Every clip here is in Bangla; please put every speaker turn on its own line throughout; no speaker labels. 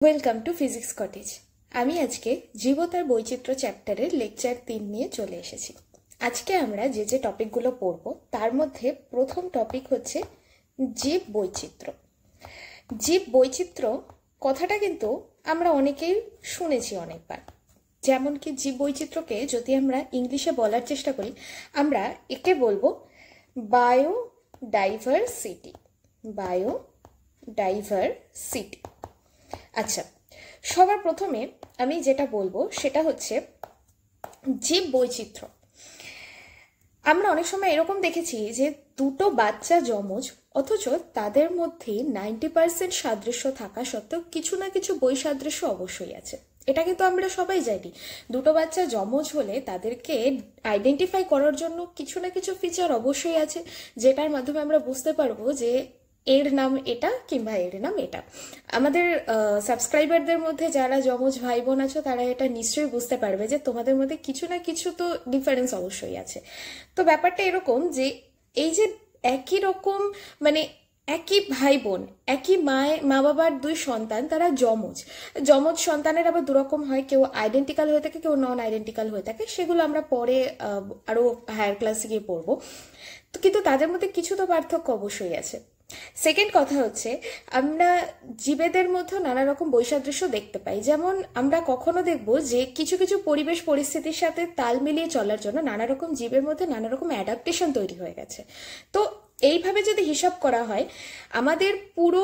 Welcome to physics cottage. আমি আজকে জীবতার বৈচিত্র্য চ্যাপ্টারের লেকচার 3 নিয়ে চলে এসেছি। আজকে আমরা যে টপিকগুলো পড়ব তার মধ্যে প্রথম টপিক হচ্ছে জীব বৈচিত্র্য। জীব বৈচিত্র্য কথাটা কিন্তু আমরা অনেকেই শুনেছি অনেকবার। যেমন কি জীব বৈচিত্র্যকে যদি আমরা ইংলিশে বলার চেষ্টা করি, আমরা একে বলবো বায়োডাইভার্সিটি। বায়োডাইভার্সিটি। আচ্ছা, সবার প্রথমে আমি যেটা বলবো সেটা হচ্ছে জীব বৈচিত্র্য। আমরা অনেক সময় এরকম দেখেছি যে দুটো বাচ্চা জমজ, অথচ তাদের মধ্যে 90% সাদৃশ্য থাকা সত্ত্বেও কিছু না কিছু বৈসাদৃশ্য অবশ্যই আছে। এটা কিন্তু আমরা সবাই জানি। দুটো বাচ্চা জমজ হলে তাদেরকে আইডেন্টিফাই করার জন্য কিছু না কিছু ফিচার অবশ্যই আছে, যেটার মাধ্যমে আমরা বুঝতে পারবো যে এর নাম এটা কিংবা এর নাম এটা। আমাদের সাবস্ক্রাইবারদের মধ্যে যারা যমজ ভাই বোন আছো তারা এটা নিশ্চয়ই বুঝতে পারবে যে তোমাদের মধ্যে কিছু না কিছু তো ডিফারেন্স অবশ্যই আছে। তো ব্যাপারটা এরকম যে এই যে একই রকম মানে একই ভাই বোন, একই মা বাবার দুই সন্তান, তারা যমজ সন্তানের আবার দুরকম হয়, কেউ আইডেন্টিক্যাল হয়ে থাকে, কেউ নন আইডেন্টিক্যাল হয়ে থাকে। সেগুলো আমরা পরে আরো হায়ার ক্লাসে গিয়ে পড়বো। তো কিন্তু তাদের মধ্যে কিছু তো পার্থক্য অবশ্যই আছে। সেকেন্ড কথা হচ্ছে, আমরা জীবেদের মধ্যে নানা রকম বৈসাদৃশ্য দেখতে পাই। যেমন আমরা কখনো দেখবো যে কিছু কিছু পরিবেশ পরিস্থিতির সাথে তাল মিলিয়ে চলার জন্য নানা রকম জীবের মধ্যে নানা রকম অ্যাডাপ্টেশন তৈরি হয়ে গেছে। তো এইভাবে যদি হিসাব করা হয়, আমাদের পুরো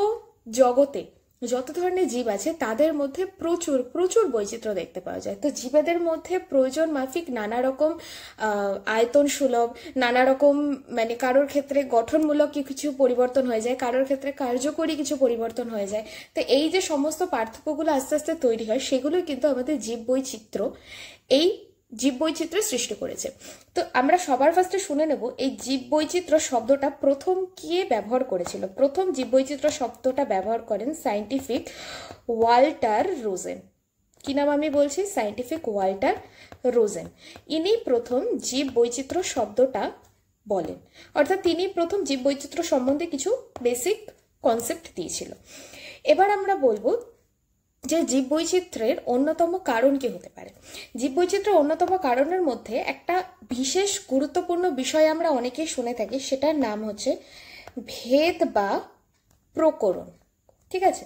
জগতে যত ধরনের জীব আছে তাদের মধ্যে প্রচুর প্রচুর বৈচিত্র্য দেখতে পাওয়া যায়। তো জীবেদের মধ্যে প্রয়োজন মাফিক নানা রকম আয়তন সুলভ, নানা রকম মানে কারোর ক্ষেত্রে গঠনমূলক কিছু পরিবর্তন হয়ে যায়, কারোর ক্ষেত্রে কার্যকরী কিছু পরিবর্তন হয়ে যায়। তো এই যে সমস্ত পার্থক্যগুলো আস্তে আস্তে তৈরি হয়, সেগুলোই কিন্তু আমাদের জীব বৈচিত্র্য, এই জীব বৈচিত্র্য সৃষ্টি করেছে। তো আমরা সবার ফার্স্টে শুনে নেব এই জীব বৈচিত্র্য শব্দটা প্রথম কে ব্যবহার করেছিল। প্রথম জীব বৈচিত্র্য শব্দটা ব্যবহার করেন সায়েন্টিফিক ওয়াল্টার রোজেন। কি নাম আমি বলছি? Scientific Walter Rosen. ইনি প্রথম জীব বৈচিত্র্য শব্দটা বলেন, অর্থাৎ তিনি প্রথম জীব বৈচিত্র্য সম্বন্ধে কিছু বেসিক কনসেপ্ট দিয়েছিল। এবার আমরা বলবো যে জীব বৈচিত্র্যের অন্যতম কারণ কি হতে পারে। জীব বৈচিত্র্যের অন্যতম কারণের মধ্যে একটা বিশেষ গুরুত্বপূর্ণ বিষয় আমরা অনেকেই শুনে থাকি, সেটার নাম হচ্ছে ভেদ বা প্রকরণ। ঠিক আছে,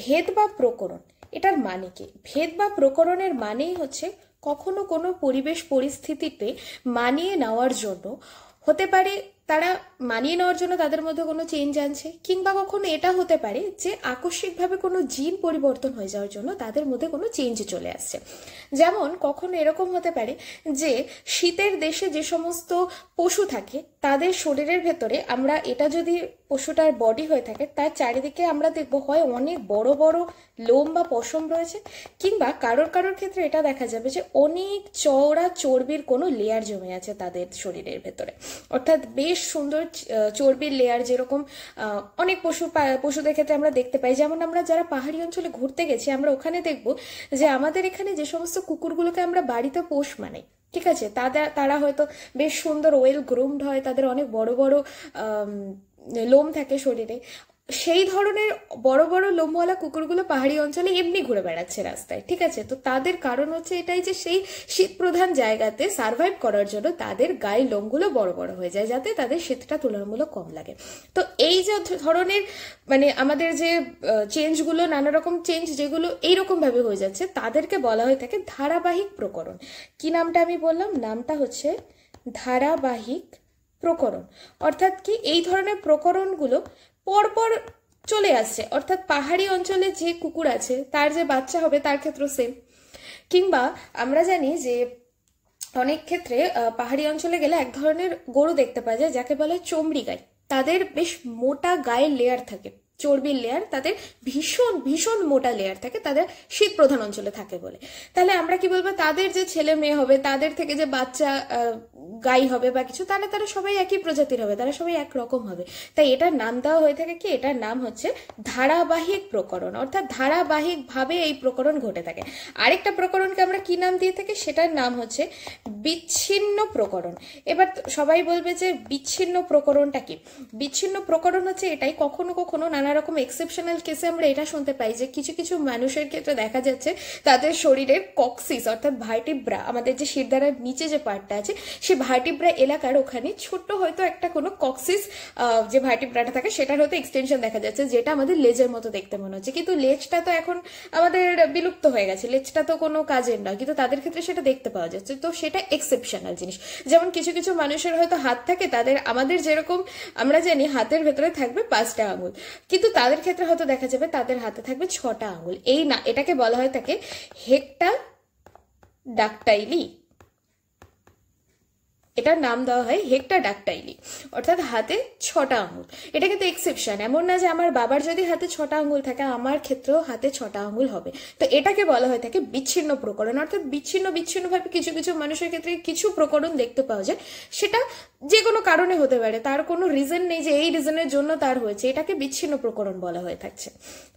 ভেদ বা প্রকরণ, এটার মানে কি? ভেদ বা প্রকরণের মানেই হচ্ছে কখনো কোনো পরিবেশ পরিস্থিতিতে মানিয়ে নেওয়ার জন্য, হতে পারে তারা মানিয়ে নেওয়ার জন্য তাদের মধ্যে কোনো চেঞ্জ আনছে, কিংবা কখনো এটা হতে পারে যে আকস্মিকভাবে কোনো জিন পরিবর্তন হয়ে যাওয়ার জন্য তাদের মধ্যে কোনো চেঞ্জ চলে আসছে। যেমন কখনো এরকম হতে পারে যে শীতের দেশে যে সমস্ত পশু থাকে তাদের শরীরের ভেতরে, আমরা এটা যদি পশুটার বডি হয়ে থাকে তার চারিদিকে আমরা দেখবো হয় অনেক বড় বড় লোম বা পশম রয়েছে, কিংবা কারোর কারোর ক্ষেত্রে এটা দেখা যাবে যে অনেক চওড়া চর্বির কোনো লেয়ার জমে আছে তাদের শরীরের ভেতরে। অর্থাৎ বেশ সুন্দর চর্বির লেয়ার, যেরকম অনেক পশুদের ক্ষেত্রে আমরা দেখতে পাই। যেমন আমরা যারা পাহাড়ি অঞ্চলে ঘুরতে গেছি, আমরা ওখানে দেখবো যে আমাদের এখানে যে সমস্ত কুকুরগুলোকে আমরা বাড়িতে পোষ মানাই, ঠিক আছে, তারা হয়তো বেশ সুন্দর ওয়েল গ্রুমড হয়, তাদের অনেক বড় বড় লোম থাকে শরীরে। সেই ধরনের বড় বড় লোমওয়ালা কুকুরগুলো পাহাড়ি অঞ্চলে এমনি ঘুরে বেড়াচ্ছে রাস্তায়, ঠিক আছে। তো তাদের কারণ হচ্ছে এটাই যে সেই শীত প্রধান জায়গাতে সার্ভাইভ করার জন্য তাদের গায়ের লোমগুলো বড় বড় হয়ে যায়, যাতে তাদের শীতটা তুলনামূলক কম লাগে। তো এই যে ধরনের মানে আমাদের যে চেঞ্জগুলো, নানা রকম চেঞ্জ যেগুলো এইরকম ভাবে হয়ে যাচ্ছে, তাদেরকে বলা হয়ে থাকে ধারাবাহিক প্রকরণ। কি নামটা আমি বললাম? নামটা হচ্ছে ধারাবাহিক প্রকরণ। অর্থাৎ কি, এই ধরনের প্রকরণগুলো পরপর চলে আসছে। অর্থাৎ পাহাড়ি অঞ্চলে যে কুকুর আছে তার যে বাচ্চা হবে তার ক্ষেত্রে সেম। কিংবা আমরা জানি যে অনেক ক্ষেত্রে পাহাড়ি অঞ্চলে গেলে এক ধরনের গরু দেখতে পাওয়া যায় যাকে বলে চমড়ি গাই। তাদের বেশ মোটা গায়ের লেয়ার থাকে, চর্বির লেয়ার, তাদের ভীষণ ভীষণ মোটা লেয়ার থাকে, তাদের শীত প্রধান অঞ্চলে থাকে বলে। তাহলে আমরা কি বলবো, তাদের যে ছেলে মেয়ে হবে, তাদের থেকে যে বাচ্চা গাই হবে বা কিছু, তাহলে তারা সবাই একই প্রজাতির হবে, তারা সবাই একরকম হবে। তাই এটার নাম দেওয়া হয়ে থাকে কি, এটার নাম হচ্ছে ধারাবাহিক প্রকরণ। অর্থাৎ ধারাবাহিক ভাবে এই প্রকরণ ঘটে থাকে। আরেকটা প্রকরণকে আমরা কি নাম দিয়ে থাকি, সেটার নাম হচ্ছে বিচ্ছিন্ন প্রকরণ। এবার সবাই বলবে যে বিচ্ছিন্ন প্রকরণটা কি? বিচ্ছিন্ন প্রকরণ হচ্ছে এটাই, কখনো কখনো নানা রকম এক্সেপশনাল কেসে আমরা এটা শুনতে পাই যে কিছু কিছু মানুষের ক্ষেত্রে দেখা যাচ্ছে তাদের শরীরের কক্সিস অর্থাৎ ভার্টিব্রা, আমাদের যে শিরদাঁড়ার নিচে যে পার্টটা আছে সেই ভার্টিব্রা এলাকার ওখানে ছোট্ট হয়তো একটা কোনো কক্সিস যে ভার্টিব্রাটা থাকে সেটার হয়তো এক্সটেনশন দেখা যাচ্ছে, যেটা আমাদের লেজের মতো দেখতে মনে হচ্ছে, কিন্তু লেজটা তো এখন আমাদের বিলুপ্ত হয়ে গেছে, লেজটা তো কোনো কাজের নয়, কিন্তু তাদের ক্ষেত্রে সেটা দেখতে পাওয়া যাচ্ছে। তো সেটা এক্সেপশনাল জিনিস। যেমন কিছু কিছু মানুষের হয়তো হাত থাকে, তাদের আমাদের যেরকম আমরা জানি হাতের ভেতরে থাকবে 5টা আঙুল, কিন্তু তাদের ক্ষেত্রে হয়তো দেখা যাবে তাদের হাতে থাকবে 6টা আঙুল। এই না, এটাকে বলা হয় তাকে হেক্টাডাক্টাইলি, এটার নাম দেওয়া হয় হেক্টাডাক্টাইলি, অর্থাৎ হাতে 6টা আঙুল। এটা কিন্তু এক্সেপশন, এমন না যে আমার বাবার যদি হাতে 6টা আঙুল থাকে আমার ক্ষেত্রেও হাতে 6টা আঙুল হবে। তো এটাকে বলা হয় থাকে বিচ্ছিন্ন প্রকরণ, অর্থাৎ বিচ্ছিন্নভাবে কিছু কিছু মানুষের ক্ষেত্রে কিছু প্রকরণ দেখতে পাওয়া যায়, সেটা যে কোনো কারণে হতে পারে, তার কোনো রিজন নেই যে এই রিজনের জন্য তার হয়েছে, এটাকে বিচ্ছিন্ন প্রকরণ বলা হয়ে থাকছে।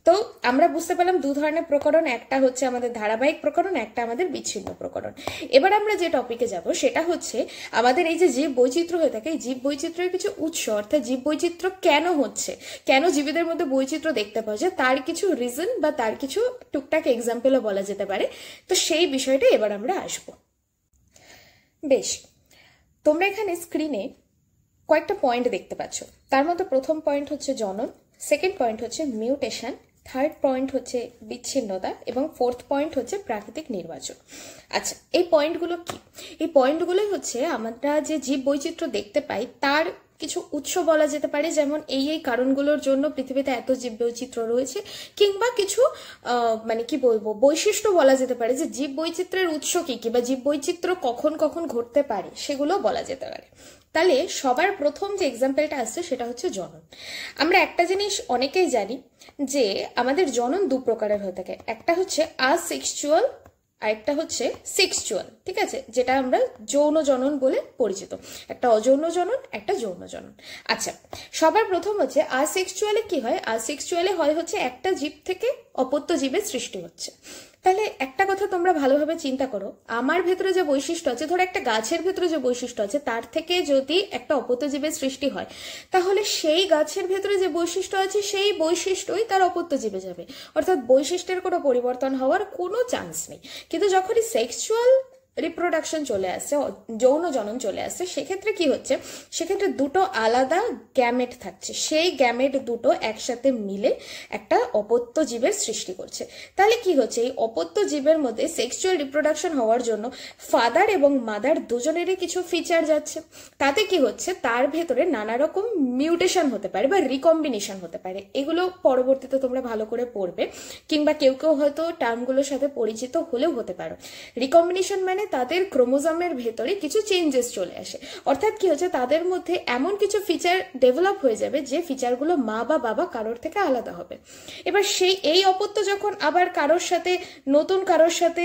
তো আমরা বুঝতে পারলাম দু ধরনের প্রকরণ, একটা হচ্ছে আমাদের ধারাবাহিক প্রকরণ, একটা আমাদের বিচ্ছিন্ন প্রকরণ। এবার আমরা যে টপিকে যাব সেটা হচ্ছে আমাদের এই যে জীব বৈচিত্র্য হয়ে থাকে, এই জীব বৈচিত্র্যের কিছু উৎস, অর্থাৎ জীব বৈচিত্র্য কেন হচ্ছে, কেন জীবীদের মধ্যে বৈচিত্র্য দেখতে পাওয়া যায়, তার কিছু রিজন বা তার কিছু টুকটাক এক্সাম্পলও বলা যেতে পারে। তো সেই বিষয়টা এবার আমরা আসব। বেশ, তোমরা এখানে স্ক্রিনে কয়েকটা পয়েন্ট দেখতে পাচ্ছ। তার মধ্যে প্রথম পয়েন্ট হচ্ছে জনন, সেকেন্ড পয়েন্ট হচ্ছে মিউটেশন, থার্ড পয়েন্ট হচ্ছে বিচ্ছিন্নতা এবং ফোর্থ পয়েন্ট হচ্ছে প্রাকৃতিক নির্বাচন। আচ্ছা, এই পয়েন্টগুলো কি? এই পয়েন্টগুলোই হচ্ছে আমরা যে জীব বৈচিত্র্য দেখতে পাই তার কিছু উৎস বলা যেতে পারে, যেমন এই এই কারণগুলোর জন্য পৃথিবীতে এত জীব বৈচিত্র্য রয়েছে, কিংবা কিছু মানে কি বলবো বৈশিষ্ট্য বলা যেতে পারে যে জীব বৈচিত্র্যের উৎস কি কি বা জীব বৈচিত্র্য কখন কখন ঘটতে পারে সেগুলো বলা যেতে পারে। তাহলে সবার প্রথম যে এক্সাম্পলটা আসছে সেটা হচ্ছে জনন। আমরা একটা জিনিস অনেকেই জানি যে আমাদের জনন দু প্রকারের হয়ে থাকে, একটা হচ্ছে আসেক্সুয়াল, আরেকটা হচ্ছে সেক্সুয়াল, ঠিক আছে, যেটা আমরা যৌন জনন বলে পরিচিত। একটা অযৌন জনন, একটা যৌন জনন। আচ্ছা, সবার প্রথম হচ্ছে আসেক্সুয়ালে কি হয়? আসেক্সুয়ালে হয় হচ্ছে একটা জীব থেকে অপত্য জীবের সৃষ্টি হচ্ছে। তাহলে একটা কথা তোমরা ভালোভাবে চিন্তা করো, আমার ভেতরে যে বৈশিষ্ট্য আছে, ধরো একটা গাছের ভেতরে যে বৈশিষ্ট্য আছে তার থেকে যদি একটা অপত্য জীবের সৃষ্টি হয়, তাহলে সেই গাছের ভেতরে যে বৈশিষ্ট্য আছে সেই বৈশিষ্ট্যই তার অপত্য জীবে যাবে, অর্থাৎ বৈশিষ্ট্যের কোনো পরিবর্তন হওয়ার কোনো চান্স নেই। কিন্তু যখনই সেক্সুয়াল রিপ্রোডাকশন চলে আসছে, যৌন জনন চলে আসছে, সেক্ষেত্রে কি হচ্ছে? সেক্ষেত্রে দুটো আলাদা গ্যামেট থাকছে, সেই গ্যামেট দুটো একসাথে মিলে একটা অপত্য জীবের সৃষ্টি করছে। তাহলে কি হচ্ছে? এই অপত্য জীবের মধ্যে সেক্সুয়াল রিপ্রোডাকশন হওয়ার জন্য ফাদার এবং মাদার দুজনেরই কিছু ফিচার যাচ্ছে। তাতে কি হচ্ছে? তার ভেতরে নানা রকম মিউটেশন হতে পারে বা রিকম্বিনেশন হতে পারে। এগুলো পরবর্তীতে তোমরা ভালো করে পড়বে, কিংবা কেউ কেউ হয়তো টার্মগুলোর সাথে পরিচিত হলেও হতে পারো। রিকম্বিনেশন মানে তাদের ক্রোমোজোমের ভেতরে কিছু চেঞ্জেস চলে আসে, অর্থাৎ কি হচ্ছে? তাদের মধ্যে এমন কিছু ফিচার ডেভেলপ হয়ে যাবে যে ফিচারগুলো মা বা বাবা কারোর থেকে আলাদা হবে। এবার এই অপত্য যখন আবার কারোর সাথে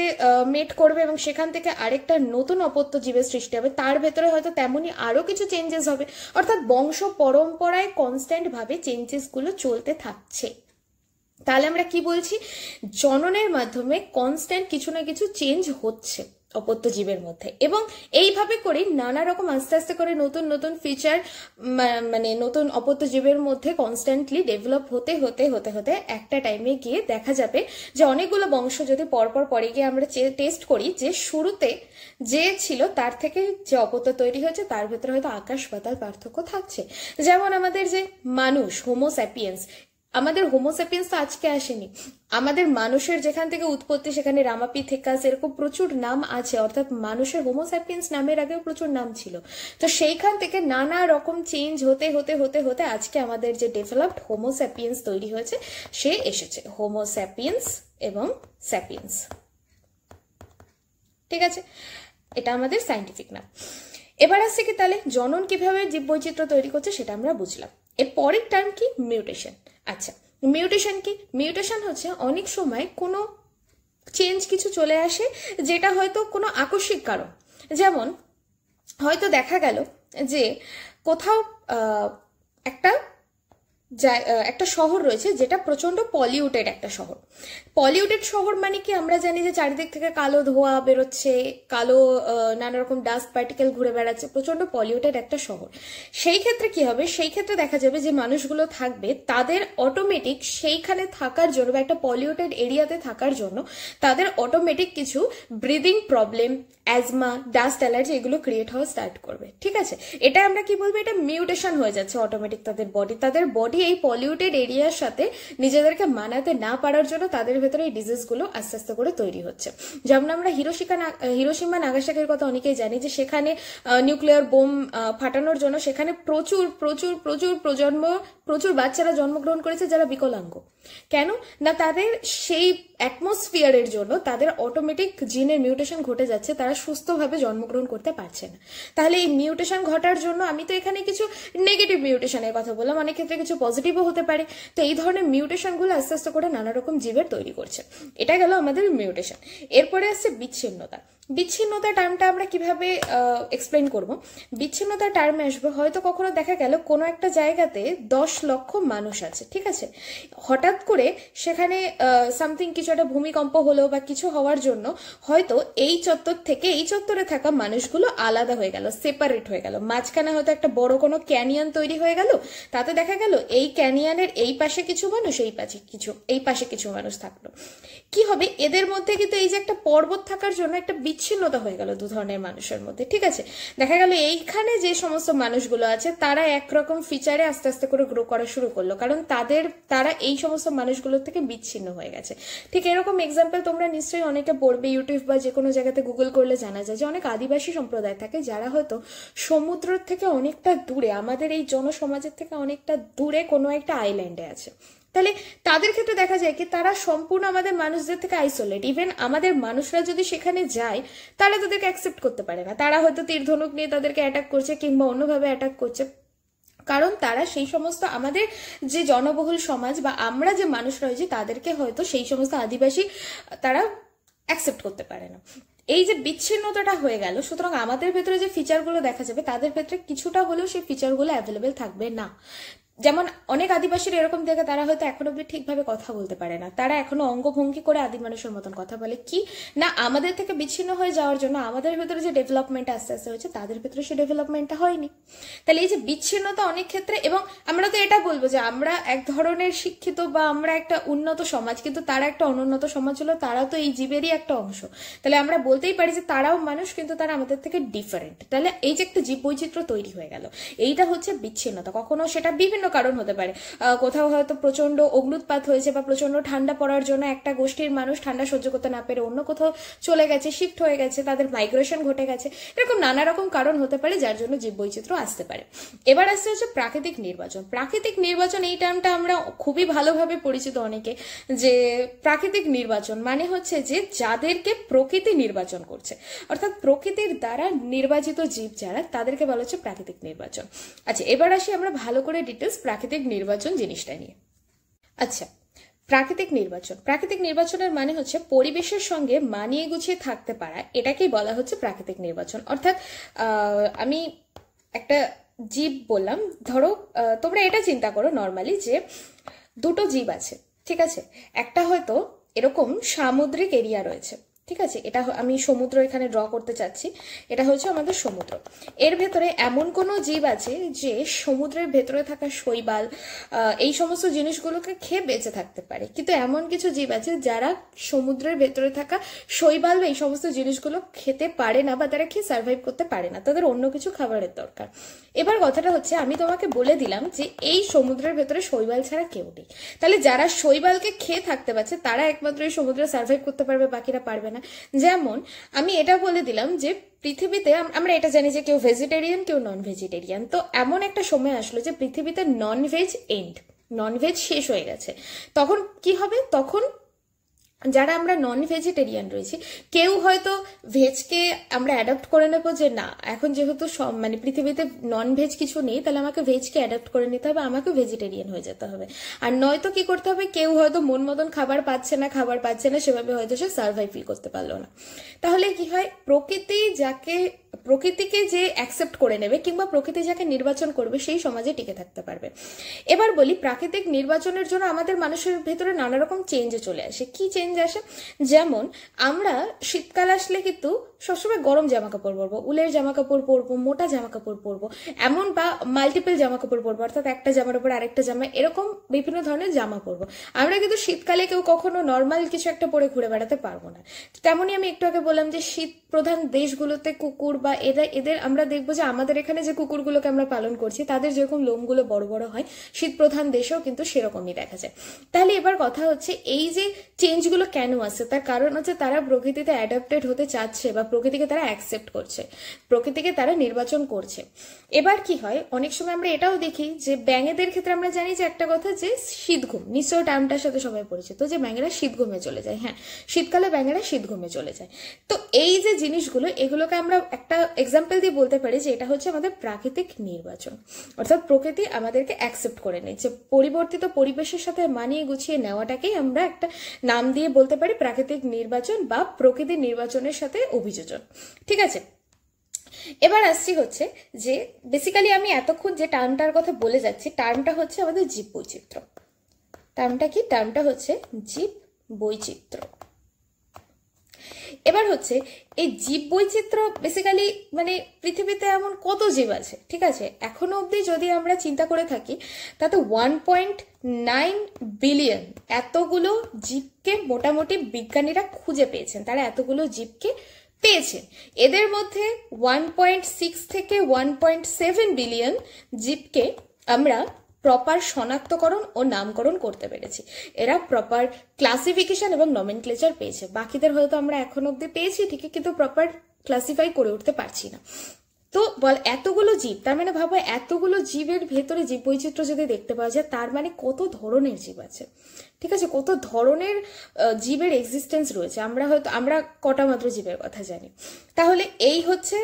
মেট করবে এবং সেখান থেকে আরেকটা নতুন অপত্য জীবের সৃষ্টি হবে, তার ভেতরে হয়তো তেমনই আরো কিছু চেঞ্জেস হবে, অর্থাৎ বংশ পরম্পরায় কনস্ট্যান্ট ভাবে চেঞ্জেস গুলো চলতে থাকছে। তাহলে আমরা কি বলছি? জননের মাধ্যমে কনস্ট্যান্ট কিছু না কিছু চেঞ্জ হচ্ছে অপত্য জীবের মধ্যে, এবং এইভাবে করে নানা রকম আস্তে আস্তে করে নতুন নতুন ফিচার মানে নতুন অপত্য জীবের মধ্যে কনস্ট্যান্টলি ডেভেলপ হতে হতে হতে হতে একটা টাইমে গিয়ে দেখা যাবে যে অনেকগুলো বংশ যদি পরপর পরে গিয়ে আমরা টেস্ট করি যে শুরুতে যে ছিল তার থেকে যে অপত্য তৈরি হয়েছে তার ভেতরে হয়তো আকাশ পাতাল পার্থক্য থাকছে। যেমন আমাদের যে মানুষ হোমোস্যাপিয়েন্স, আমাদের হোমোস্যাপিয়েন্স তো আজকে আসেনি, আমাদের মানুষের যেখান থেকে উৎপত্তি সেখানে রামাপিথেকাস এরকম প্রচুর নাম আছে, অর্থাৎ মানুষের হোমোস্যাপিয়েন্স নামের আগেও প্রচুর নাম ছিল। তো সেইখান থেকে নানা রকম চেঞ্জ হতে হতে হতে হতে আজকে আমাদের যে ডেভেলপড হোমোস্যাপিয়েন্স তৈরি হয়েছে সে এসেছে, হোমোস্যাপিয়েন্স এবং স্যাপিয়েন্স। ঠিক আছে, এটা আমাদের সায়েন্টিফিক নাম। এবার আসছে কি, তাহলে জনন কিভাবে জীববৈচিত্র্য তৈরি করছে সেটা আমরা বুঝলাম। এর পরের টার্ম কি? মিউটেশন। আচ্ছা, মিউটেশন কি? মিউটেশন হচ্ছে অনেক সময় কোনো চেঞ্জ কিছু চলে আসে যেটা হয়তো কোনো আকস্মিক কারণ, যেমন হয়তো দেখা গেল যে কোথাও একটা একটা শহর রয়েছে যেটা প্রচন্ড পলিউটেড একটা শহর। পলিউটেড শহর মানে কি, আমরা জানি যে চারিদিক থেকে কালো ধোঁয়া বেরোচ্ছে, কালো নানা রকম ডাস্ট পার্টিকেল ঘুরে বেড়াচ্ছে, প্রচন্ড পলিউটেড একটা শহর। সেই ক্ষেত্রে কি হবে, সেই ক্ষেত্রে দেখা যাবে যে মানুষগুলো থাকবে, তাদের অটোমেটিক সেইখানে থাকার জন্য বা একটা পলিউটেড এরিয়াতে থাকার জন্য তাদের অটোমেটিক কিছু breathing problem, asthma, dust allergy এগুলো ক্রিয়েট হওয়া স্টার্ট করবে। ঠিক আছে, এটা আমরা কি বলবো, এটা মিউটেশন হয়ে যাচ্ছে অটোমেটিক তাদের বডি এই পলিউটেড এরিয়ার সাথে নিজেদেরকে মানাতে না পারার জন্য তাদের ভেতরে এই ডিজিজগুলো আস্তে আস্তে করে তৈরি হচ্ছে। যেমন আমরা হিরোশিমা নাগাসাকির কথা অনেকেই জানি, যে সেখানে নিউক্লিয়ার বোম ফাটানোর জন্য সেখানে প্রচুর প্রচুর প্রচুর প্রচুর বাচ্চারা জন্মগ্রহণ করেছে যারা বিকলাঙ্গ। কেন না, তাদের সেই অ্যাটমসফিয়ারের জন্য তাদের অটোমেটিক জিনের মিউটেশন ঘটে যাচ্ছে, তারা সুস্থভাবে জন্মগ্রহণ করতে পারছে না। তাহলে এই মিউটেশন ঘটার জন্য, আমি তো এখানে কিছু নেগেটিভ মিউটেশনের কথা বললাম, অনেক ক্ষেত্রে কিছু পজিটিভও হতে পারে। তো এই ধরনের মিউটেশনগুলো আস্তে আস্তে করে নানা রকম জীবের তৈরি করছে। এটা গেল আমাদের মিউটেশন। এরপরে আসছে বিচ্ছিন্নতা। বিচ্ছিন্নতা টার্মটা আমরা কিভাবে এক্সপ্লেন করব? বিচ্ছিন্নতা টার্মে আসবে, হয়তো কখনো দেখা গেল কোনো একটা জায়গাতে 10 লক্ষ মানুষ আছে, ঠিক আছে, হঠাৎ করে সেখানে সামথিং কিছু একটা ভূমিকম্প হলো বা কিছু হওয়ার জন্য হয়তো এই চত্বর থেকে এই চত্বরে থাকা মানুষগুলো আলাদা হয়ে গেল, সেপারেট হয়ে গেল, মাঝখানে হয়তো একটা বড় কোনো ক্যানিয়ন তৈরি হয়ে গেল, তাতে দেখা গেল এই ক্যানিয়নের এই পাশে কিছু মানুষ, এই পাশে কিছু মানুষ থাকলো। কি হবে, এদের মধ্যে কিন্তু এই যে একটা পর্বত থাকার জন্য একটা বিচ্ছিন্নতা হয়ে গেল দু ধরনের মানুষের মধ্যে। ঠিক আছে, দেখা গেল এইখানে যে সমস্ত মানুষগুলো আছে তারা একরকম ফিচারে আস্তে আস্তে করে গ্রো করা শুরু করলো, কারণ তারা এই সমস্ত মানুষগুলোর থেকে বিচ্ছিন্ন হয়ে গেছে। ঠিক এরকম এক্সাম্পল তোমরা নিশ্চয়ই অনেকে পড়বে, ইউটিউব বা যে কোনো জায়গাতে গুগল করলে জানা যায় যে অনেক আদিবাসী সম্প্রদায় থাকে যারা হয়তো সমুদ্রের থেকে অনেকটা দূরে, আমাদের এই জনসমাজের থেকে অনেকটা দূরে কোনো একটা আইল্যান্ডে আছে। তাহলে তাদের ক্ষেত্রে দেখা যায় কি, তারা সম্পূর্ণ আমাদের মানুষদের থেকে আইসোলেট। ইভেন আমাদের মানুষরা যদি সেখানে যায়, তারা তাদেরকে অ্যাকসেপ্ট করতে পারে না, তারা হয়তো তীর ধনুক নিয়ে তাদেরকে অ্যাটাক করছে কিংবা অন্যভাবে অ্যাটাক করছে, কারণ তারা সেই সমস্ত আমাদের যে জনবহুল সমাজ বা আমরা যে মানুষ রয়েছে তাদেরকে হয়তো সেই সমস্ত আদিবাসী তারা অ্যাকসেপ্ট করতে পারে না। এই যে বিচ্ছিন্নতাটা হয়ে গেল, সুতরাং আমাদের ভেতরে যে ফিচারগুলো দেখা যাবে তাদের ভেতরে কিছুটা হলেও সেই ফিচারগুলো অ্যাভেলেবেল থাকবে না। যেমন অনেক আদিবাসীরা এরকম দেখে, তারা হয়তো এখনো অব্দি ঠিকভাবে কথা বলতে পারে না, তারা এখনো অঙ্গভঙ্গি করে আদি মানুষের মতন কথা বলে। কি না, আমাদের থেকে বিচ্ছিন্ন হয়ে যাওয়ার জন্য আমাদের ভেতরে যে ডেভেলপমেন্ট আস্তে আস্তে হয়েছে তাদের ভেতরে সেই ডেভেলপমেন্টটা হয়নি। তাহলে এই যে বিচ্ছিন্নতা অনেক ক্ষেত্রে, এবং আমরা তো এটা বলবো যে আমরা এক ধরনের শিক্ষিত বা আমরা একটা উন্নত সমাজ, কিন্তু তারা একটা অনুন্নত সমাজ হলো, তারা তো এই জীবেরই একটা অংশ। তাহলে আমরা বলতেই পারি যে তারাও মানুষ, কিন্তু তারা আমাদের থেকে ডিফারেন্ট। তাহলে এই যে একটা জীব বৈচিত্র্য তৈরি হয়ে গেল, এইটা হচ্ছে বিচ্ছিন্নতা। কখনো সেটা বিভিন্ন কারণ হতে পারে, কোথাও হয়তো প্রচন্ড অগ্নুৎপাত হয়েছে বা প্রচন্ড ঠান্ডা পড়ার জন্য একটা গোষ্ঠীর মানুষ ঠান্ডা সহ্য করতে না পেরে অন্য কোথাও চলে গেছে, শিফট হয়ে গেছে, তাদের মাইগ্রেশন ঘটে গেছে, এরকম নানা রকম কারণ হতে পারে যার জন্য জীব বৈচিত্র্য আসতে পারে। এবার আসছে হচ্ছে প্রাকৃতিক নির্বাচন। প্রাকৃতিক নির্বাচন এই টার্মটা আমরা খুবই ভালোভাবে পরিচিত অনেকে, যে প্রাকৃতিক নির্বাচন মানে হচ্ছে যে যাদেরকে প্রকৃতি নির্বাচন করছে, অর্থাৎ প্রকৃতির দ্বারা নির্বাচিত জীব যারা, তাদেরকে বলা হচ্ছে প্রাকৃতিক নির্বাচন। আচ্ছা, এবার আসি আমরা ভালো করে ডিটেলস প্রাকৃতিক নির্বাচন জিনিসটা নিয়ে। আচ্ছা, প্রাকৃতিক নির্বাচনের মানে হচ্ছে পরিবেশের সঙ্গে মানিয়ে গুছিয়ে থাকতে পারা, এটাকেই বলা হচ্ছে প্রাকৃতিক নির্বাচন। অর্থাৎ আমি একটা জীব বললাম, ধরো তোমরা এটা চিন্তা করো নর্মালি যে দুটো জীব আছে, ঠিক আছে, একটা হয়তো এরকম সামুদ্রিক এরিয়া রয়েছে, ঠিক আছে, এটা আমি সমুদ্র এখানে ড্র করতে চাচ্ছি, এটা হচ্ছে আমাদের সমুদ্র। এর ভেতরে এমন কোনো জীব আছে যে সমুদ্রের ভেতরে থাকা শৈবাল এই সমস্ত জিনিসগুলোকে খেয়ে বেঁচে থাকতে পারে, কিন্তু এমন কিছু জীব আছে যারা সমুদ্রের ভেতরে থাকা শৈবাল বা এই সমস্ত জিনিসগুলো খেতে পারে না বা তারা খেয়ে সার্ভাইভ করতে পারে না, তাদের অন্য কিছু খাবারের দরকার। এবার কথাটা হচ্ছে, আমি তোমাকে বলে দিলাম যে এই সমুদ্রের ভেতরে শৈবাল ছাড়া কেউ নেই, তাহলে যারা শৈবালকে খেয়ে থাকতে পারছে তারা একমাত্র এই সমুদ্রে সার্ভাইভ করতে পারবে, বাকিরা পারবে না। যেমন আমি এটা বলে দিলাম যে পৃথিবীতে আমরা এটা জানি যে কেউ ভেজিটেরিয়ান কেউ নন ভেজিটেরিয়ান, তো এমন একটা সময় আসলো যে পৃথিবীতে নন ভেজ শেষ হয়ে গেছে। তখন কি হবে, তখন যারা আমরা নন ভেজিটেরিয়ান রয়েছি, কেউ হয়তো ভেজকে আমরা অ্যাডাপ্ট করে নেবো যে না, এখন যেহেতু মানে পৃথিবীতে নন ভেজ কিছু নেই, তাহলে আমাকে ভেজকে অ্যাডাপ্ট করে নিতে হবে, আমাকে ভেজিটেরিয়ান হয়ে যেতে হবে। আর নয়তো কি করতে হবে, কেউ হয়তো মন মতন খাবার পাচ্ছে না, সেভাবে হয়তো সে সার্ভাইভ করতে পারলো না। তাহলে কি হয়, প্রকৃতি যাকে প্রকৃতিকে যে অ্যাকসেপ্ট করে নেবে কিংবা প্রকৃতি যাকে নির্বাচন করবে সেই সমাজে টিকে থাকতে পারবে। এবার বলি, প্রাকৃতিক নির্বাচনের জন্য আমাদের মানুষের ভেতরে নানা রকম চেঞ্জ চলে আসে। কি চেঞ্জ আসে? যেমন আমরা শীতকাল আসলে কিন্তু সবসময় গরম জামা কাপড় পরবো, উলের জামা কাপড় পরবো, মোটা জামা কাপড় পরবো, এমন বা মাল্টিপল জামা কাপড় পরবো, অর্থাৎ একটা জামার উপর আরেকটা জামা, এরকম বিভিন্ন ধরনের জামা পরবো। আমরা কিন্তু শীতকালে কেউ কখনো নর্মাল কিছু একটা পরে ঘুরে বেড়াতে পারবো না। তেমনই আমি একটু আগে বললাম যে শীত প্রধান দেশগুলোতে কুকুর বা এদের আমরা দেখবো যে আমাদের এখানে যে কুকুরগুলোকে আমরা পালন করছি তাদের যেরকম লোমগুলো বড় বড় হয়, শীত প্রধান দেশেও কিন্তু সেরকমই দেখা যায়। তাহলে এবার কথা হচ্ছে, এই যে চেঞ্জগুলো কেন আসছে তার কারণ হচ্ছে তারা প্রকৃতিতে অ্যাডাপ্টেড হতে চাচ্ছে বা প্রকৃতিকে তারা অ্যাকসেপ্ট করছে, প্রকৃতিকে তারা নির্বাচন করছে। এবার কি হয়, অনেক সময় আমরা এটাও দেখি যে ব্যাঙেদের ক্ষেত্রে আমরা জানি যে একটা কথা, যে শীত ঘুম, নিশ্চয় টার্মটার সাথে সবাই পরিচিত, যে ব্যাঙেরা শীত ঘুমে চলে যায়। হ্যাঁ, শীতকালে ব্যাঙেরা শীত ঘুমে চলে যায়। তো এই যে জিনিসগুলো, এগুলোকে আমরা একটা এক্সাম্পল দিয়ে বলতে পারি যে এটা হচ্ছে আমাদের প্রাকৃতিক নির্বাচন, অর্থাৎ প্রকৃতি আমাদেরকে অ্যাকসেপ্ট করে নেয়, যে পরিবর্তিত পরিবেশের সাথে মানিয়ে গুছিয়ে নেওয়াটাকেই আমরা একটা নাম দিয়ে বলতে পারি প্রাকৃতিক নির্বাচন বা প্রকৃতির নির্বাচনের সাথে অভিযোজন। ঠিক আছে, এবার আসছি হচ্ছে যে বেসিক্যালি আমি এতক্ষণ যে টার্মটার কথা বলে যাচ্ছি, টার্মটা হচ্ছে আমাদের জীব বৈচিত্র্য। টার্মটা কি? টার্মটা হচ্ছে জীব বৈচিত্র্য। এবার হচ্ছে এই জীব বৈচিত্র্য বেসিক্যালি মানে পৃথিবীতে এমন কত জীব আছে, ঠিক আছে, এখনো অবধি যদি আমরা চিন্তা করে থাকি তাতে 1.9 বিলিয়ন এতগুলো জীবকে মোটামুটি বিজ্ঞানীরা খুঁজে পেয়েছেন, তারা এতগুলো জীবকে পেয়েছেন। এদের মধ্যে 1.6 থেকে 1.7 বিলিয়ন জীবকে আমরা প্রপার শনাক্তকরণ ও নামকরণ করতে পেরেছি, এরা প্রপার ক্লাসিফিকেশন এবং নমেনক্লেচার পেয়েছে। বাকিদের হয়তো আমরা এখন অব্দি পেয়েছি ঠিকই, কিন্তু প্রপার ক্লাসিফাই করে উঠতে পারছি না। তো বল, এতগুলো জীব, তার মানে ভাবো এতগুলো জীবের ভেতরে জীব বৈচিত্র্য যদি দেখতে পাওয়া যায়, তার মানে কত ধরনের জীব আছে, ঠিক আছে, কত ধরনের জীবের এক্সিস্টেন্স রয়েছে। আমরা কটা মাত্র জীবের কথা জানি। তাহলে এই হচ্ছে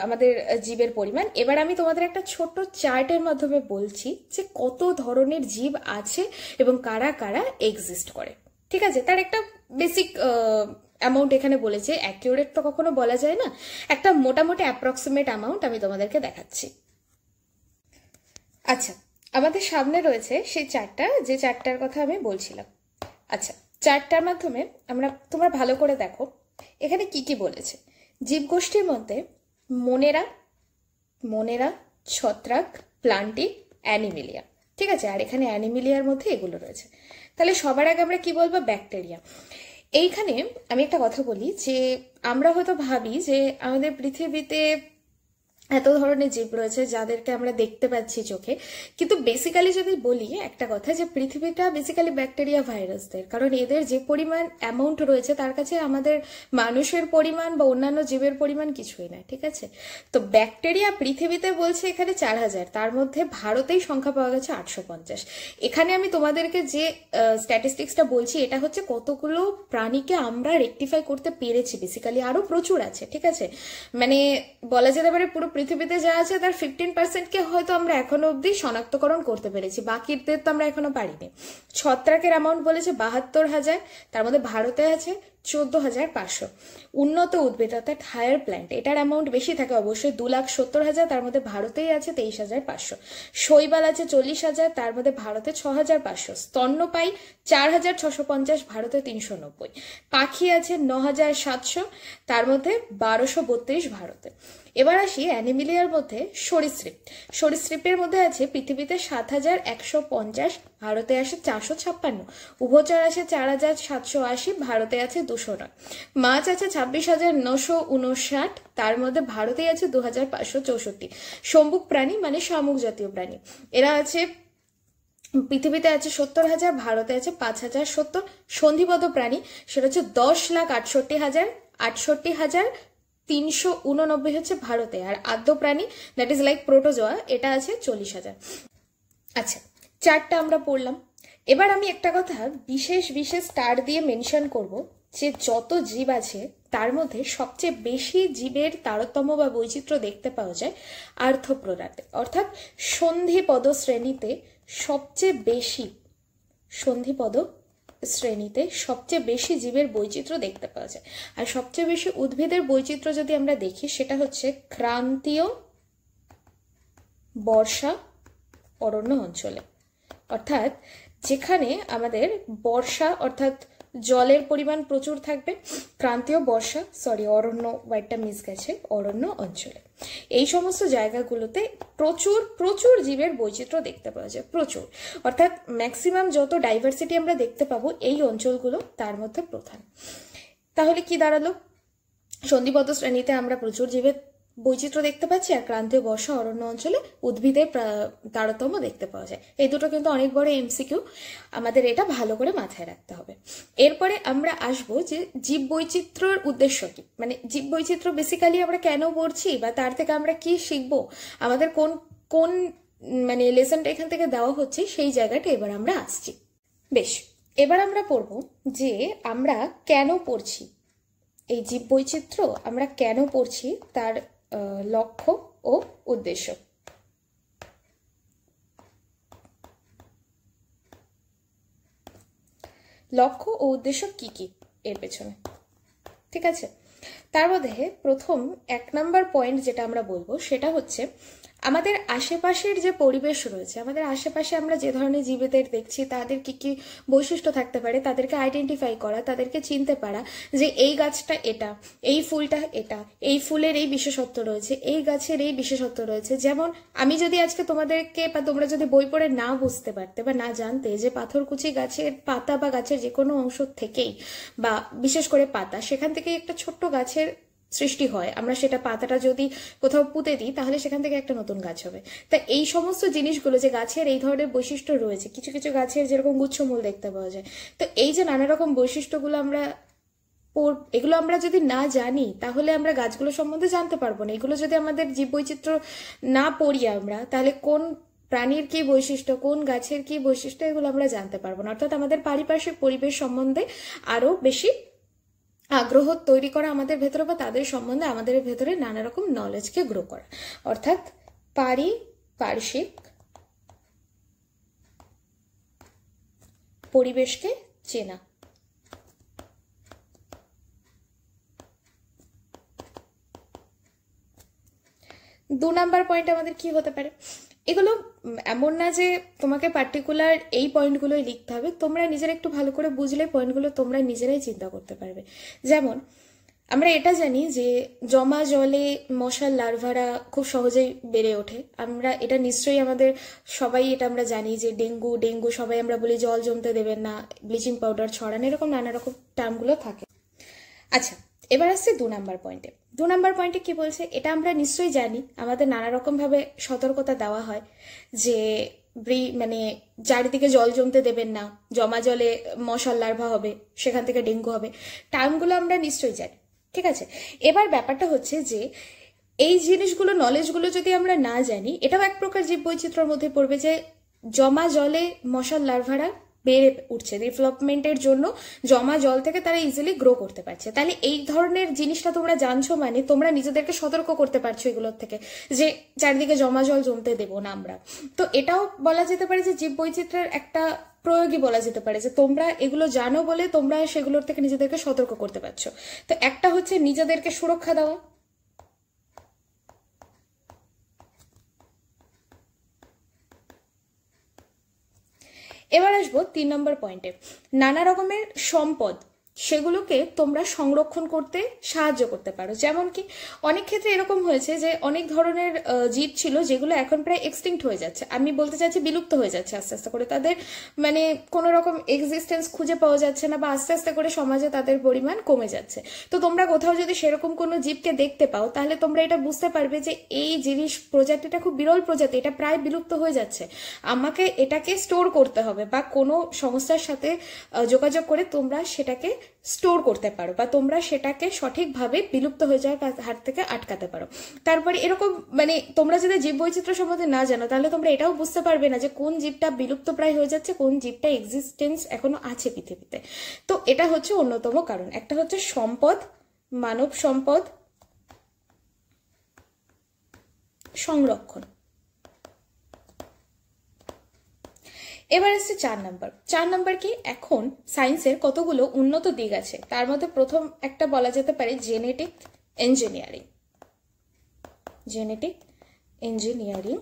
আমাদের জীবের পরিমাণ। এবার আমি তোমাদের একটা ছোট্ট চার্টের মাধ্যমে বলছি যে কত ধরনের জীব আছে এবং কারা কারা এক্সিস্ট করে। ঠিক আছে, তার একটা বেসিক অ্যামাউন্ট এখানে বলেছে, অ্যাকিউরেট তো কখনো বলা যায় না, একটা মোটামুটি অ্যাপ্রক্সিমেট অ্যামাউন্ট আমি তোমাদেরকে দেখাচ্ছি। আচ্ছা, আমাদের সামনে রয়েছে সেই চারটা, যে চারটার কথা আমি বলছিলাম। আচ্ছা, চারটার মাধ্যমে তোমরা ভালো করে দেখো এখানে কি কি বলেছে। জীবগোষ্ঠীর মধ্যে মনেরা, ছত্রাক, প্লান্টি, অ্যানিমিলিয়া, ঠিক আছে, আর এখানে অ্যানিমিলিয়ার মধ্যে এগুলো রয়েছে। তাহলে সবার আগে আমরা কি বলবো? ব্যাকটেরিয়া। এইখানে আমি একটা কথা বলি যে আমরা হয়তো ভাবি যে আমাদের পৃথিবীতে এত ধরনের জীব রয়েছে যাদেরকে আমরা দেখতে পাচ্ছি চোখে, কিন্তু বেসিক্যালি যদি বলি একটা কথা, যে পৃথিবীটা বেসিক্যালি ব্যাকটেরিয়া ভাইরাসদের, কারণ এদের যে পরিমাণ অ্যামাউন্ট রয়েছে তার কাছে আমাদের মানুষের পরিমাণ বা অন্যান্য জীবের পরিমাণ কিছুই না, ঠিক আছে। তো ব্যাকটেরিয়া পৃথিবীতে বলছে এখানে 4000, তার মধ্যে ভারতেই সংখ্যা পাওয়া গেছে 850। এখানে আমি তোমাদেরকে যে স্ট্যাটিস্টিক্সটা বলছি এটা হচ্ছে কতগুলো প্রাণীকে আমরা রেকটিফাই করতে পেরেছি, বেসিক্যালি আরো প্রচুর আছে, ঠিক আছে। মানে বলা যেতে পারে পুরো পৃথিবীতে যা আছে তার 15%কে হয়তো আমরা এখনো অব্দি শনাক্তকরণ করতে পেরেছি, বাকিদের তো আমরা এখনো পারিনি। ছত্রাকের অ্যামাউন্ট বলেছে 72,000, তার মধ্যে ভারতে আছে 14,500। উন্নত উদ্ভিদ অর্থাৎ হায়ার প্ল্যান্ট, এটার অ্যামাউন্ট বেশি থাকে অবশ্যই, 2,70,000, তার মধ্যে ভারতেই আছে 23,500। শৈবাল আছে 40,000, তার মধ্যে ভারতে 6,500। স্তন্যপায়ী 4,650, ভারতে 390। পাখি আছে 9,700, তার মধ্যে 1,232 ভারতে। এবার আসি অ্যানিমিলিয়ার মধ্যে সরীসৃপের মধ্যে আছে পৃথিবীতে 7,150, ভারতে আসে 456। উভচর আছে 4,780, ভারতে আছে 209। মাছ আছে 26,959, তার মধ্যে ভারতে আছে 2,564। সম্বুক প্রাণী মানে শামুক জাতীয় প্রাণী, এরা আছে পৃথিবীতে আছে 70,000, ভারতে আছে 5,070। সন্ধিবদ্ধ প্রাণী সেটা হচ্ছে 10,68,389 হচ্ছে ভারতে। আর আদ্য প্রাণী দ্যাট ইজ লাইক প্রোটোজোয়া, এটা আছে 40,000। আচ্ছা, চারটা আমরা পড়লাম। এবার আমি একটা কথা বিশেষ স্টার দিয়ে মেনশন করব, যে যত জীব আছে তার মধ্যে সবচেয়ে বেশি জীবের তারতম্য বা বৈচিত্র্য দেখতে পাওয়া যায় আর্থ্রোপোডাতে, অর্থাৎ সন্ধিপদ শ্রেণীতে সবচেয়ে বেশি সন্ধিপদ শ্রেণীতে সবচেয়ে বেশি জীবের বৈচিত্র্য দেখতে পাওয়া যায়। আর সবচেয়ে বেশি উদ্ভিদের বৈচিত্র্য যদি আমরা দেখি সেটা হচ্ছে ক্রান্তীয় বর্ষা অরণ্য অঞ্চলে, অর্থাৎ যেখানে আমাদের বর্ষা অর্থাৎ জলের পরিমাণ প্রচুর থাকবে, ক্রান্তীয় বর্ষা অরণ্য, ওয়ার্ডটা মিস গেছে, অরণ্য অঞ্চলে। এই সমস্ত জায়গাগুলোতে প্রচুর প্রচুর জীবের বৈচিত্র্য দেখতে পাওয়া যায়, প্রচুর, অর্থাৎ ম্যাক্সিমাম যত ডাইভার্সিটি আমরা দেখতে পাবো এই অঞ্চলগুলো তার মধ্যে প্রধান। তাহলে কি দাঁড়ালো? সন্ধিবদ্ধ শ্রেণীতে আমরা প্রচুর জীবের বৈচিত্র্য দেখতে পাচ্ছি, আর ক্রান্তীয় বর্ষা অরণ্য অঞ্চলে উদ্ভিদের তারতম্য দেখতে পাওয়া যায়। এই দুটো কিন্তু অনেক বড় এমসিকিউ, আমাদের এটা ভালো করে মাথায় রাখতে হবে। এরপরে আমরা আসবো যে জীব বৈচিত্র্যের উদ্দেশ্য কি, মানে জীব বৈচিত্র্য বেসিক্যালি আমরা কেন পড়ছি বা তার থেকে আমরা কি শিখবো, আমাদের কোন কোন মানে লেসনটা এখান থেকে দেওয়া হচ্ছে সেই জায়গাটা এবার আমরা আসছি। বেশ, এবার আমরা পড়বো যে আমরা কেন পড়ছি এই জীব বৈচিত্র্য, আমরা কেন পড়ছি তার লক্ষ্য ও উদ্দেশ্য। লক্ষ্য ও উদ্দেশ্য কি কি এর পেছনে, ঠিক আছে? তার মধ্যে প্রথম 1 নম্বর পয়েন্ট যেটা আমরা বলবো সেটা হচ্ছে আমাদের আশেপাশের যে পরিবেশ রয়েছে, আমাদের আশেপাশে আমরা যে ধরনের জীবেদের দেখছি তাদের কি কি বৈশিষ্ট্য থাকতে পারে তাদেরকে আইডেন্টিফাই করা, তাদেরকে চিনতে পারা যে এই গাছটা এটা, এই ফুলটা এটা, এই ফুলের এই বিশেষত্ব রয়েছে, এই গাছের এই বিশেষত্ব রয়েছে। যেমন আমি যদি আজকে তোমাদেরকে বা তোমরা যদি বই পড়ে না বুঝতে পারতে বা না জানতে যে পাথরকুচি গাছের পাতা বা গাছের যে কোনো অংশ থেকেই বা বিশেষ করে পাতা, সেখান থেকে একটা ছোট্ট গাছের সৃষ্টি হয়, আমরা সেটা পাতাটা যদি কোথাও পুঁতে দিই তাহলে সেখান থেকে একটা নতুন গাছ হবে। তা এই সমস্ত জিনিসগুলো যে গাছের এই ধরনের বৈশিষ্ট্য রয়েছে, কিছু কিছু গাছের যেরকম গুচ্ছমূল দেখতে পাওয়া যায়, তো এই যে নানা রকম বৈশিষ্ট্যগুলো এগুলো আমরা যদি না জানি তাহলে আমরা গাছগুলো সম্বন্ধে জানতে পারবো না। এগুলো যদি আমাদের জীববৈচিত্র্য না পড়ি আমরা, তাহলে কোন প্রাণীর কি বৈশিষ্ট্য, কোন গাছের কি বৈশিষ্ট্য, এগুলো আমরা জানতে পারবো না। অর্থাৎ আমাদের পারিপার্শ্বিক পরিবেশ সম্বন্ধে আরো বেশি আগ্রহ তৈরি করা আমাদের ভেতরে, বা তাদের সম্বন্ধে আমাদের ভেতরে নানা রকম নলেজকে গ্রো করা, অর্থাৎ পারিপার্শ্বিক পরিবেশকে চেনা। 2 নাম্বার পয়েন্ট আমাদের কি হতে পারে, এগুলো এমন না যে তোমাকে পার্টিকুলার এই পয়েন্টগুলোই লিখতে হবে, তোমরা নিজেরা একটু ভালো করে বুঝলে পয়েন্টগুলো তোমরা নিজেরাই চিন্তা করতে পারবে। যেমন আমরা এটা জানি যে জমা জলে মশার লার্ভারা খুব সহজেই বেড়ে ওঠে, আমরা এটা নিশ্চয়ই আমাদের সবাই এটা আমরা জানি যে ডেঙ্গু সবাই আমরা বলি জল জমতে দেবেন না, ব্লিচিং পাউডার ছড়ান, এরকম নানা রকম টার্মগুলো থাকে। আচ্ছা, এবার আসছে 2 নাম্বার পয়েন্টে। 2 নাম্বার পয়েন্টে কি বলছে, এটা আমরা নিশ্চয়ই জানি, আমাদের নানা রকম ভাবে সতর্কতা দেওয়া হয় যে মানে চারিদিকে জল জমতে দেবেন না, জমা জলে মশার লার্ভা হবে, সেখান থেকে ডেঙ্গু হবে, টার্মগুলো আমরা নিশ্চয়ই জানি, ঠিক আছে? এবার ব্যাপারটা হচ্ছে যে এই জিনিসগুলো, নলেজগুলো যদি আমরা না জানি, এটাও এক প্রকার জীববৈচিত্র্যের মধ্যে পড়বে যে জমা জলে মশার লার্ভারা বেড়ে উঠছে, ডেভেলপমেন্টের জন্য জমা জল থেকে তারা ইজিলি গ্রো করতে পারছে। তাহলে এই ধরনের জিনিসটা তোমরা জানছো মানে তোমরা নিজেদেরকে সতর্ক করতে পারছো এগুলোর থেকে, যে চারিদিকে জমা জল জমতে দেবো না আমরা। তো এটাও বলা যেতে পারে যে জীববৈচিত্র্যের একটা প্রয়োগই বলা যেতে পারে, যে তোমরা এগুলো জানো বলে তোমরা সেগুলোর থেকে নিজেদেরকে সতর্ক করতে পারছো। তো একটা হচ্ছে নিজেদেরকে সুরক্ষা দেওয়া, এবার আসবো 3 নম্বর পয়েন্টে, নানা রকমের সম্পদ সেগুলোকে তোমরা সংরক্ষণ করতে সাহায্য করতে পারো। যেমন কি অনেক ক্ষেত্রে এরকম হয়েছে যে অনেক ধরনের জীব ছিল যেগুলো এখন প্রায় এক্সটিংক্ট হয়ে যাচ্ছে, আমি বলতে চাচ্ছি বিলুপ্ত হয়ে যাচ্ছে আস্তে আস্তে করে, তাদের মানে কোনো রকম এক্সিস্টেন্স খুঁজে পাওয়া যাচ্ছে না, বা আস্তে আস্তে করে সমাজে তাদের পরিমাণ কমে যাচ্ছে। তো তোমরা কোথাও যদি সেরকম কোনো জীবকে দেখতে পাও তাহলে তোমরা এটা বুঝতে পারবে যে এই জিনিস প্রজাতিটা খুব বিরল প্রজাতি, এটা প্রায় বিলুপ্ত হয়ে যাচ্ছে, আমাকে এটাকে স্টোর করতে হবে, বা কোনো সংস্থার সাথে যোগাযোগ করে তোমরা সেটাকে স্টোর করতে পারো, বা তোমরা সেটাকে সঠিকভাবে বিলুপ্ত হয়ে যাওয়ার হাত থেকে আটকাতে পারো। তারপরে এরকম মানে তোমরা যদি জীববৈচিত্র্য সম্বন্ধে না জানো তাহলে তোমরা এটাও বুঝতে পারবে না যে কোন জীবটা বিলুপ্ত প্রায় হয়ে যাচ্ছে, কোন জীবটা এক্সিস্টেন্স এখনো আছে পৃথিবীতে। তো এটা হচ্ছে অন্যতম কারণ। একটা হচ্ছে সম্পদ, মানব সম্পদ সংরক্ষণ। এবার আসছে 4 নাম্বার। 4 নাম্বার কি, এখন সায়েন্সের কতগুলো উন্নত দিক আছে, তার মধ্যে প্রথম একটা বলা যেতে পারে genetic engineering. Genetic engineering.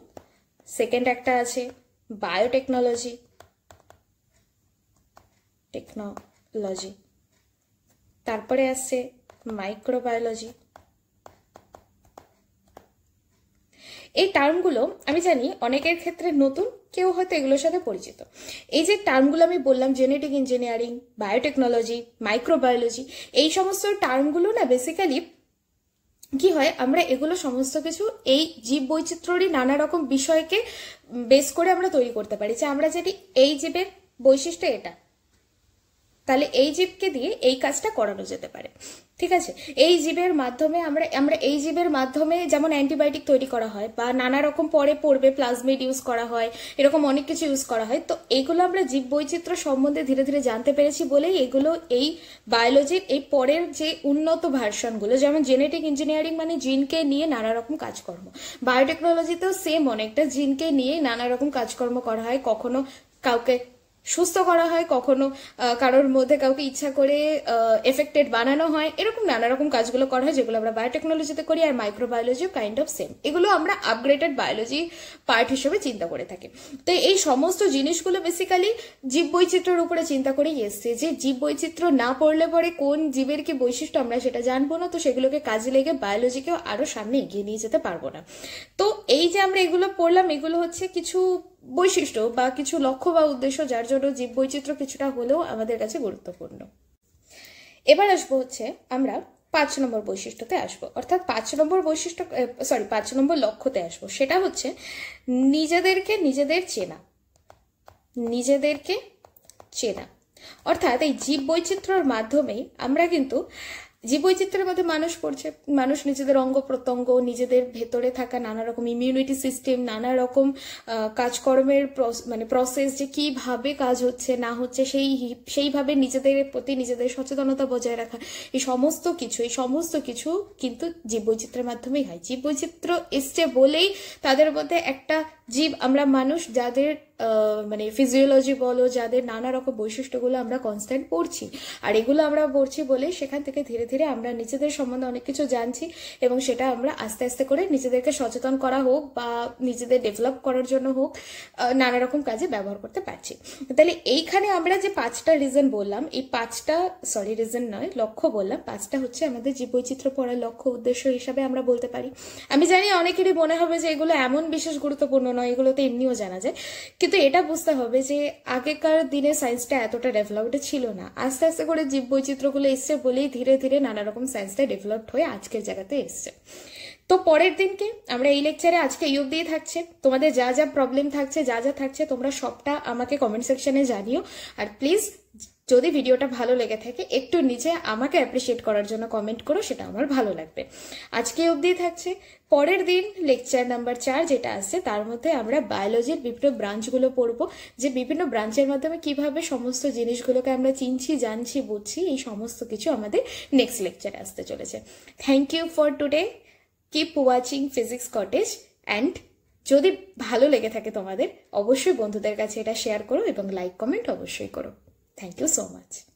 Second একটা আছে বায়োটেকনোলজি। টেকনোলজি। তারপরে আসছে মাইক্রোবায়োলজি। এই টার্মগুলো আমি জানি অনেকের ক্ষেত্রে নতুন, কেউ হয়তো এগুলোর সাথে পরিচিত। এই যে টার্মগুলো আমি বললাম, জেনেটিক ইঞ্জিনিয়ারিং, বায়োটেকনোলজি, মাইক্রোবায়োলজি, এই সমস্ত টার্মগুলো না বেসিক্যালি কি হয়, আমরা এগুলো সমস্ত কিছু এই জীব বৈচিত্র্যরই নানা রকম বিষয়কে বেস করে আমরা তৈরি করতে পারি। যে আমরা যদি এই জীবের বৈশিষ্ট্য এটা, তাহলে এই জীবকে দিয়ে এই কাজটা করানো যেতে পারে, ঠিক আছে। এই জীবের মাধ্যমে আমরা এই জীবের মাধ্যমে যেমন অ্যান্টিবায়োটিক তৈরি করা হয়, বা নানা রকম পরে পড়বে প্লাজমিড ইউজ করা হয়, এরকম অনেক কিছু ইউজ করা হয়। তো এইগুলো আমরা জীব বৈচিত্র্য সম্বন্ধে ধীরে ধীরে জানতে পেরেছি বলেই এগুলো এই বায়োলজির এই পরের যে উন্নত ভার্সনগুলো, যেমন জেনেটিক ইঞ্জিনিয়ারিং মানে জিনকে নিয়ে নানা রকম কাজকর্ম, বায়োটেকনোলজিতেও সেম অনেকটা জিনকে নিয়ে নানা রকম কাজকর্ম করা হয়। কখনো কাউকে সুস্থ করা হয়, কখনো কারোর মধ্যে কাউকে ইচ্ছা করে এফেক্টেড বানানো হয়, এরকম নানা রকম কাজগুলো করা হয় যেগুলো আমরা বায়োটেকনোলজিতে করি। আর মাইক্রোবায়োলজিও কাইন্ড অফ সেম, এগুলো আমরা আপগ্রেডেড বায়োলজি পার্ট হিসেবে চিন্তা করে থাকি। তো এই সমস্ত জিনিসগুলো বেসিক্যালি জীব বৈচিত্র্যের উপরে চিন্তা করেই এসছে, যে জীব বৈচিত্র্য না পড়লে পরে কোন জীবের কি বৈশিষ্ট্য আমরা সেটা জানবো না, তো সেগুলোকে কাজে লেগে বায়োলজিকেও আরো সামনে এগিয়ে নিয়ে যেতে পারবো না। তো এই যে আমরা এগুলো পড়লাম, এগুলো হচ্ছে কিছু বৈশিষ্ট্য বা কিছু লক্ষ্য বা উদ্দেশ্য যার জন্য জীব বৈচিত্র্য কিছুটা হলেও আমাদের কাছে গুরুত্বপূর্ণ। এবার আসবো হচ্ছে আমরা 5 নম্বর বৈশিষ্ট্যতে আসবো, অর্থাৎ 5 নম্বর বৈশিষ্ট্য 5 নম্বর লক্ষ্যতে আসবো। সেটা হচ্ছে নিজেদের চেনা। নিজেদেরকে চেনা, অর্থাৎ এই জীব বৈচিত্র্যের মাধ্যমেই আমরা কিন্তু জীব বৈচিত্র্যের মধ্যে মানুষ নিজেদের অঙ্গ প্রত্যঙ্গ, নিজেদের ভেতরে থাকা নানা রকম ইমিউনিটি সিস্টেম, নানা রকম কাজকর্মের প্রসেস, যে কিভাবে কাজ হচ্ছে না হচ্ছে সেইভাবে নিজেদের প্রতি নিজেদের সচেতনতা বজায় রাখা, এই সমস্ত কিছু কিন্তু জীব বৈচিত্র্যের মাধ্যমেই হয়। জীব বৈচিত্র্য এসছে বলেই তাদের মধ্যে একটা জীব, আমরা মানুষ যাদের ফিজিওলজি বলো, যাদের নানা রকম বৈশিষ্ট্যগুলো আমরা কনস্ট্যান্ট পড়ছি, আর এগুলো আমরা পড়ছি বলে সেখান থেকে ধীরে ধীরে আমরা নিজেদের সম্বন্ধে অনেক কিছু জানছি, এবং সেটা আমরা আস্তে আস্তে করে নিজেদেরকে সচেতন করা হোক বা নিজেদের ডেভেলপ করার জন্য হোক, নানা রকম কাজে ব্যবহার করতে পারছি। তাহলে এইখানে আমরা যে 5টা রিজন বললাম, এই 5টা রিজন নয়, লক্ষ্য বললাম, 5টা হচ্ছে আমাদের জীব বৈচিত্র্য পড়ার লক্ষ্য উদ্দেশ্য হিসাবে আমরা বলতে পারি। আমি জানি অনেকেরই মনে হবে যে এগুলো এমন বিশেষ গুরুত্বপূর্ণ নয়, এগুলো তো এমনিও জানা যায়, কিন্তু এটা বুঝতে হবে যে আগেকার দিনে সায়েন্সটা এতটা ডেভেলপড ছিল না। আস্তে আস্তে করে জীব বৈচিত্র্যগুলো এসছে বলেই ধীরে ধীরে নানা রকম সায়েন্সটা ডেভেলপড হয়ে আজকের জায়গাতে এসছে। তো পরের দিনকে আমরা এই লেকচারে আজকে এই অবধিই থাকছে। তোমাদের যা যা প্রবলেম থাকছে, যা যা থাকছে, তোমরা সবটা আমাকে কমেন্ট সেকশনে জানিও। আর প্লিজ যদি ভিডিওটা ভালো লেগে থাকে একটু নিচে আমাকে অ্যাপ্রিসিয়েট করার জন্য কমেন্ট করো, সেটা আমার ভালো লাগবে। আজকে অবধি থাকছে। পরের দিন লেকচার নাম্বার 4 যেটা আসছে, তার মধ্যে আমরা বায়োলজির বিভিন্ন ব্রাঞ্চগুলো পড়বো, যে বিভিন্ন ব্রাঞ্চের মাধ্যমে কিভাবে সমস্ত জিনিসগুলোকে আমরা চিনছি, জানছি, বুঝছি, এই সমস্ত কিছু আমাদের নেক্সট লেকচারে আসতে চলেছে। Thank you for today. Keep watching physics cottage, and যদি ভালো লেগে থাকে তোমাদের, অবশ্যই বন্ধুদের কাছে এটা শেয়ার করো এবং লাইক কমেন্ট অবশ্যই করো। Thank you so much.